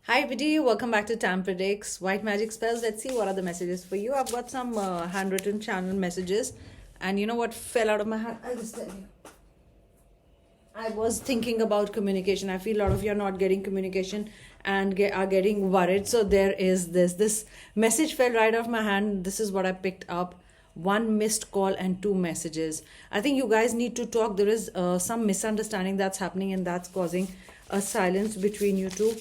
Hi, Vidhi. Welcome back to Tam Predicts White Magic Spells. Let's see what are the messages for you. I've got some handwritten channel messages, and you know what fell out of my hand? I'll just tell you. I was thinking about communication. I feel a lot of you are not getting communication and are getting worried. So there is this message fell right off my hand. This is what I picked up. One missed call and two messages. I think you guys need to talk. There is some misunderstanding that's happening, and that's causing a silence between you two.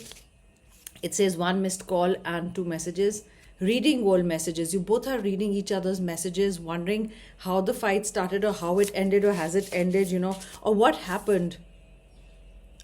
It says one missed call and two messages. Reading old messages. You both are reading each other's messages, wondering how the fight started or how it ended or has it ended, or what happened.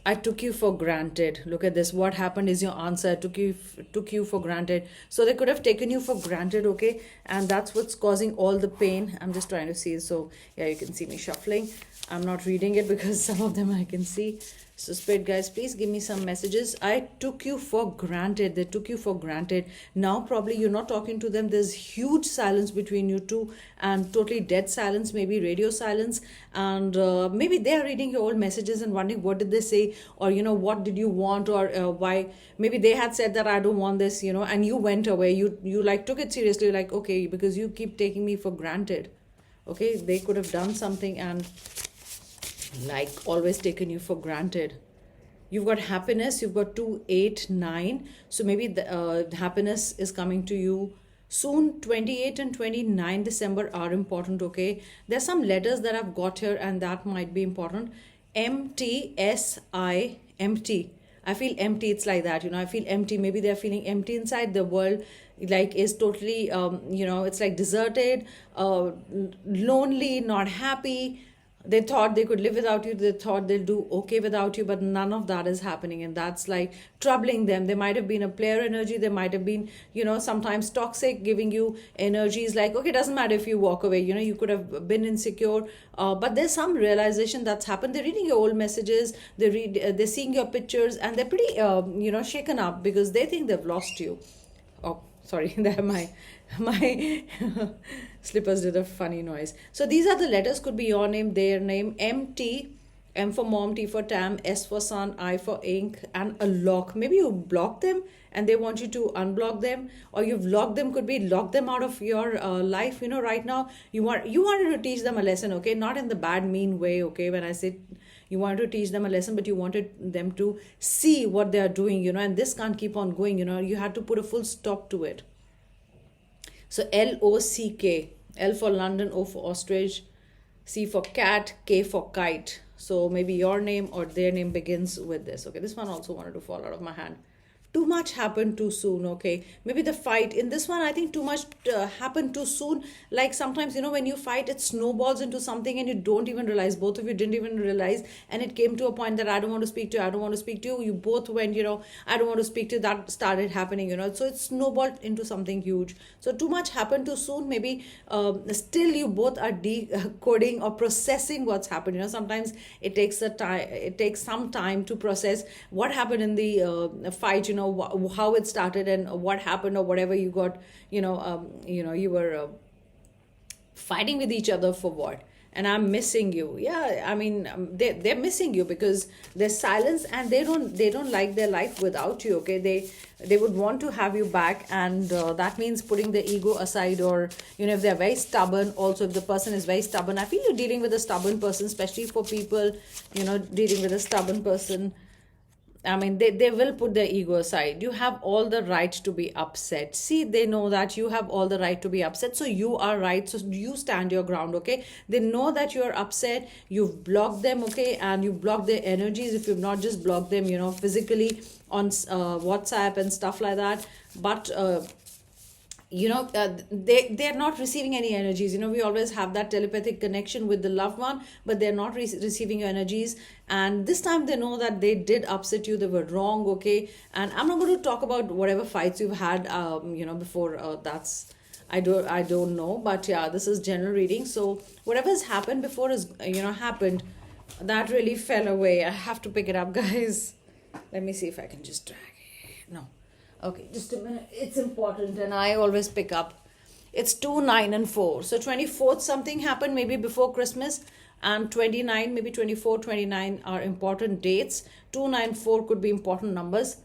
I took you for granted. Look at this. What happened is your answer. I took you for granted. So they could have taken you for granted, okay? And that's what's causing all the pain. I'm just trying to see. So yeah, you can see me shuffling. I'm not reading it because some of them I can see. So spirit guys, please give me some messages. I took you for granted. They took you for granted. Now probably you're not talking to them. There's huge silence between you two and totally dead silence, maybe radio silence. And maybe they're reading your old messages and wondering what did they say, or what did you want, or why. Maybe they had said that I don't want this, and you went away. You like took it seriously, like, okay, because you keep taking me for granted. Okay, they could have done something and like always taken you for granted. You've got happiness. You've got 2, 8, 9. So maybe the happiness is coming to you soon. 28 and 29 December are important, okay? There's some letters that I've got here and that might be important. MTSI, empty. I feel empty. It's like that, I feel empty. Maybe they're feeling empty inside. The world like is totally, it's like deserted, lonely, not happy. They thought they could live without you. They thought they'll do okay without you, but none of that is happening, and that's like troubling them. There might have been a player energy. There might have been, sometimes toxic, giving you energies like, okay, doesn't matter if you walk away. You could have been insecure, but there's some realization that's happened. They're reading your old messages. They're seeing your pictures, and they're pretty, shaken up because they think they've lost you. Oh, sorry, that my slippers did a funny noise. So these are the letters. Could be your name, their name. MT, M for mom, T for Tam, S for son, I for ink, and a lock. Maybe you block them and they want you to unblock them, or you've locked them. Could be lock them out of your life. Right now you wanted to teach them a lesson, okay? Not in the bad mean way, okay? When I say you wanted to teach them a lesson, but you wanted them to see what they are doing, and this can't keep on going. You had to put a full stop to it. So LOCK, L for London, O for ostrich, C for cat, K for kite. So maybe your name or their name begins with this. Okay, this one also wanted to fall out of my hand. Too much happened too soon, okay? Maybe the fight in this one, I think too much happened too soon. Like sometimes, when you fight, it snowballs into something and you don't even realize. Both of you didn't even realize, and it came to a point that I don't want to speak to you, I don't want to speak to you. You both went, I don't want to speak to you. That started happening, so it snowballed into something huge. So too much happened too soon. Maybe still you both are decoding or processing what's happened. Sometimes it takes some time to process what happened in the fight, how it started and what happened, or whatever you got, you were fighting with each other for what. And I'm missing you. Yeah, I mean, they're missing you because there's silence, and they don't like their life without you, okay? They would want to have you back, and that means putting the ego aside, or if they're very stubborn. Also, if the person is very stubborn, I feel you're dealing with a stubborn person, especially for people, dealing with a stubborn person. I mean, they will put their ego aside. You have all the right to be upset. See, they know that you have all the right to be upset. So you are right. So you stand your ground, okay? They know that you're upset. You've blocked them, okay? And you blocked their energies. If you've not just blocked them, physically on WhatsApp and stuff like that. But they're not receiving any energies. We always have that telepathic connection with the loved one, but they're not receiving your energies. And this time they know that they did upset you, they were wrong, okay? And I'm not going to talk about whatever fights you've had before. That's I don't know, but yeah, this is general reading. So whatever has happened before is happened. That really fell away. I have to pick it up, guys. Let me see if I can just drag it. No. Okay, just a minute. It's important, and I always pick up. It's 2, 9, and 4. So 24th, something happened maybe before Christmas, and 29, maybe 24, 29 are important dates. 2, 9, 4 could be important numbers.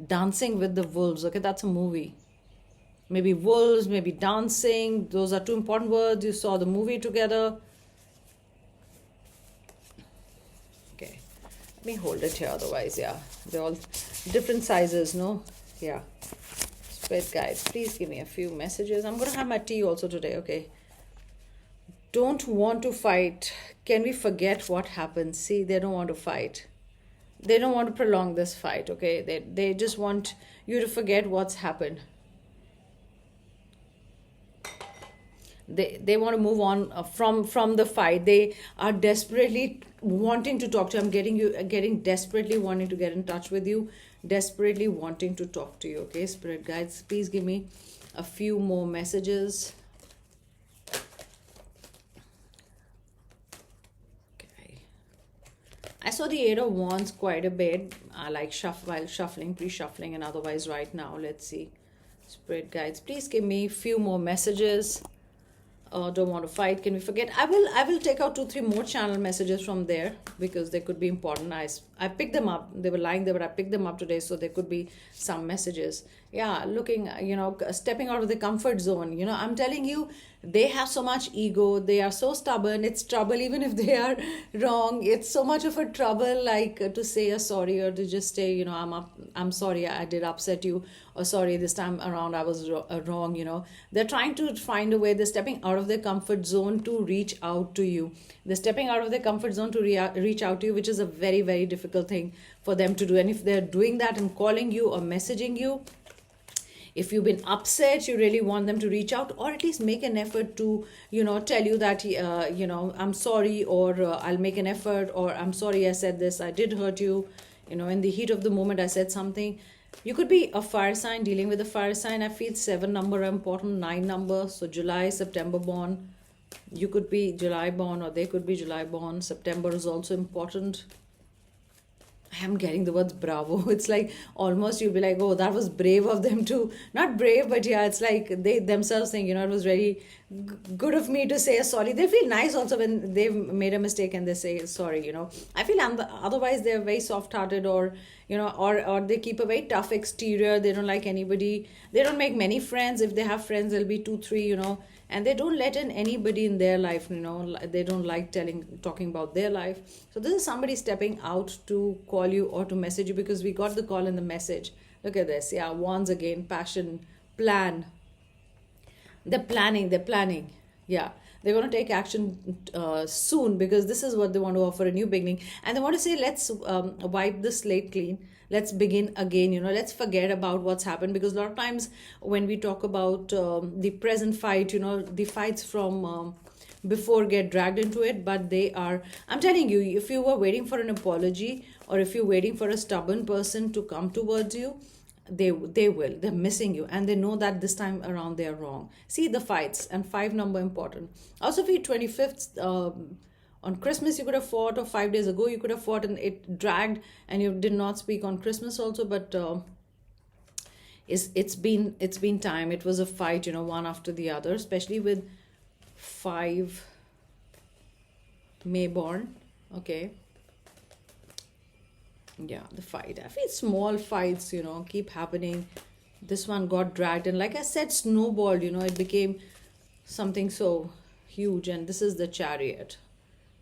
Dancing with the Wolves. Okay, that's a movie. Maybe wolves, maybe dancing. Those are two important words. You saw the movie together. Okay, let me hold it here. Otherwise, yeah, they're all different sizes, no? Yeah. Spirit guides, please give me a few messages. I'm going to have my tea also today, okay? Don't want to fight. Can we forget what happened? See, they don't want to fight. They don't want to prolong this fight, okay? They just want you to forget what's happened. They want to move on from the fight. They are desperately wanting to talk to you. I'm getting desperately wanting to get in touch with you, desperately wanting to talk to you. Okay, spirit guides, please give me a few more messages. Okay, I saw the Eight of Wands quite a bit. I like while shuffling, pre-shuffling, and otherwise right now. Let's see, spirit guides, please give me a few more messages. Don't want to fight, can we forget? I will take out 2-3 more channel messages from there because they could be important. I picked them up, they were lying there, but I picked them up today, so there could be some messages. Yeah, looking, stepping out of the comfort zone. I'm telling you, they have so much ego, they are so stubborn. It's trouble even if they are wrong. It's so much of a trouble, like to say a sorry, or to just say, I'm sorry, I did upset you, or sorry, this time around I was wrong. They're trying to find a way. They're stepping out of their comfort zone to reach out to you. They're stepping out of their comfort zone to reach out to you, which is a very, very difficult thing for them to do. And if they're doing that and calling you or messaging you, if you've been upset, you really want them to reach out, or at least make an effort to tell you that I'm sorry, or I'll make an effort, or I'm sorry I said this, I did hurt you, in the heat of the moment I said something. You could be a fire sign, dealing with a fire sign. I feel 7 number important, 9 number, so July, September born. You could be July born, or they could be July born. September is also important. I am getting the words bravo. It's like almost you'll be like, oh, that was brave of them to, not brave, but yeah, it's like they themselves think, it was very good of me to say sorry. They feel nice also when they've made a mistake and they say sorry. I feel otherwise they're very soft-hearted, or or they keep a very tough exterior. They don't like anybody. They don't make many friends. If they have friends, there'll be 2-3, and they don't let in anybody in their life. They don't like talking about their life. So this is somebody stepping out to call you or to message you, because we got the call and the message. Look at this. Yeah, wands again, passion, plan. They're planning. Yeah, they're going to take action soon, because this is what they want to offer, a new beginning. And they want to say, let's wipe the slate clean. Let's begin again. Let's forget about what's happened, because a lot of times when we talk about the present fight, the fights from before get dragged into it. But I'm telling you, if you were waiting for an apology, or if you're waiting for a stubborn person to come towards you, they're missing you, and they know that this time around they're wrong. See the fights, and 5 number important. Also for your 25th, on Christmas you could have fought, or 5 days ago you could have fought, and it dragged, and you did not speak on Christmas also. But it's been time. It was a fight, one after the other, especially with 5 May born. Okay. Yeah, the fight. I feel small fights, keep happening. This one got dragged, and like I said, snowballed, it became something so huge. And this is the Chariot.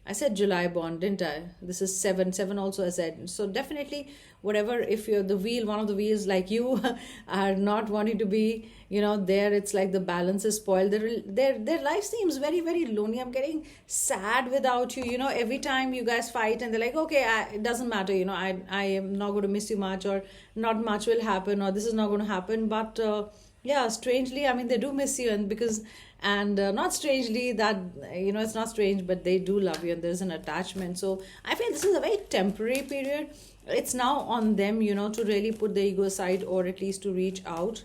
I said July born, didn't I? This is 7 also, I said. So definitely, whatever, if you're the wheel, one of the wheels, like you are not wanting to be, there, it's like the balance is spoiled. Their life seems very, very lonely. I'm getting sad without you. Every time you guys fight, and they're like, okay, it doesn't matter. I am not going to miss you much, or not much will happen, or this is not going to happen. But yeah, strangely, I mean, they do miss you, and not strangely that it's not strange, but they do love you, and there's an attachment. So I feel this is a very temporary period. It's now on them, to really put the ego aside, or at least to reach out.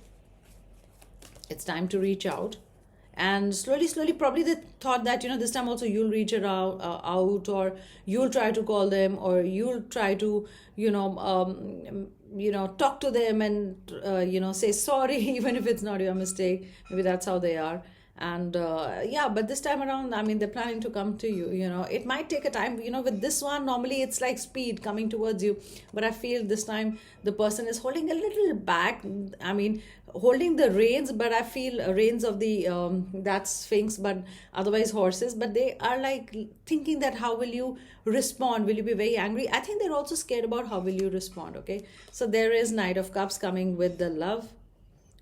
It's time to reach out. And slowly, probably they thought that, this time also you'll reach out, or you'll try to call them, or you'll try to, talk to them, and, say sorry, even if it's not your mistake. Maybe that's how they are. And yeah, but this time around, I mean, they're planning to come to you. It might take a time. With this one, normally it's like speed coming towards you, but I feel this time the person is holding a little back. I mean, holding the reins, but I feel reins of the that sphinx, but otherwise horses. But they are like thinking that how will you respond? Will you be very angry? I think they're also scared about how will you respond. Okay, so there is Knight of Cups coming with the love,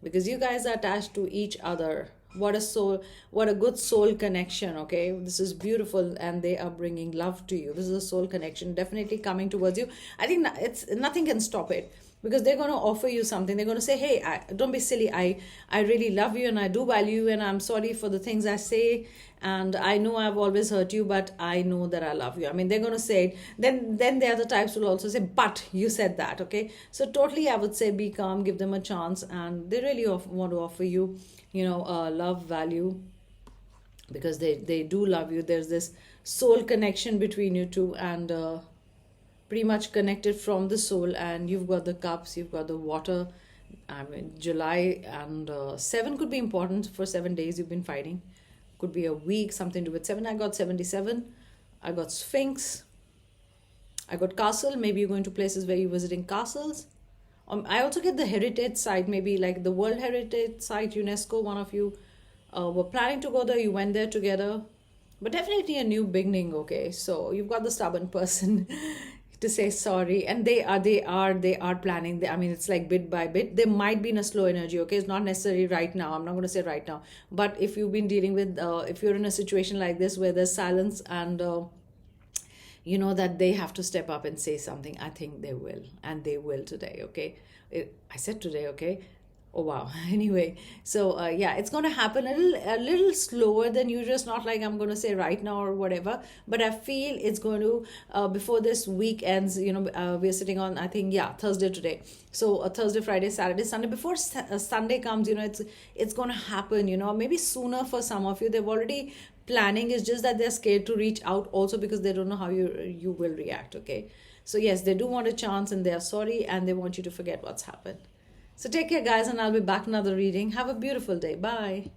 because you guys are attached to each other. What a good soul connection. Okay, this is beautiful, and they are bringing love to you. This is a soul connection definitely coming towards you. I think it's nothing can stop it, because they're going to offer you something. They're going to say, hey, don't be silly. I really love you and I do value you, and I'm sorry for the things I say, and I know I've always hurt you, but I know that I love you. I mean, they're going to say it. Then the other types will also say, but you said that. Okay, so totally I would say be calm, give them a chance, and they really want to offer you, love, value, because they do love you. There's this soul connection between you two, and pretty much connected from the soul. And you've got the cups, you've got the water. I mean, July, and 7 could be important. For 7 days you've been fighting, could be a week, something to do with 7. I got 77, I got sphinx, I got castle. Maybe you're going to places where you're visiting castles. I also get the heritage site, maybe like the World Heritage Site, UNESCO. One of you were planning to go there, you went there together, but definitely a new beginning. Okay, so you've got the stubborn person to say sorry, and they are planning. I mean, it's like bit by bit. They might be in a slow energy. Okay, it's not necessarily right now. I'm not going to say right now, but if you've been dealing with, if you're in a situation like this where there's silence, and you know that they have to step up and say something, I think they will, and they will today. Okay, I said today. Okay, oh wow. Anyway, so yeah, it's going to happen a little slower than usual. It's not like I'm going to say right now or whatever, but I feel it's going to, before this week ends. We're sitting on, I think, yeah, Thursday today. So Thursday, Friday, Saturday, Sunday, before Sunday comes, it's going to happen. Maybe sooner for some of you. They've already planning. Is just that they're scared to reach out also, because they don't know how you will react. Okay, so yes, they do want a chance, and they are sorry, and they want you to forget what's happened. So take care, guys, and I'll be back another reading. Have a beautiful day. Bye.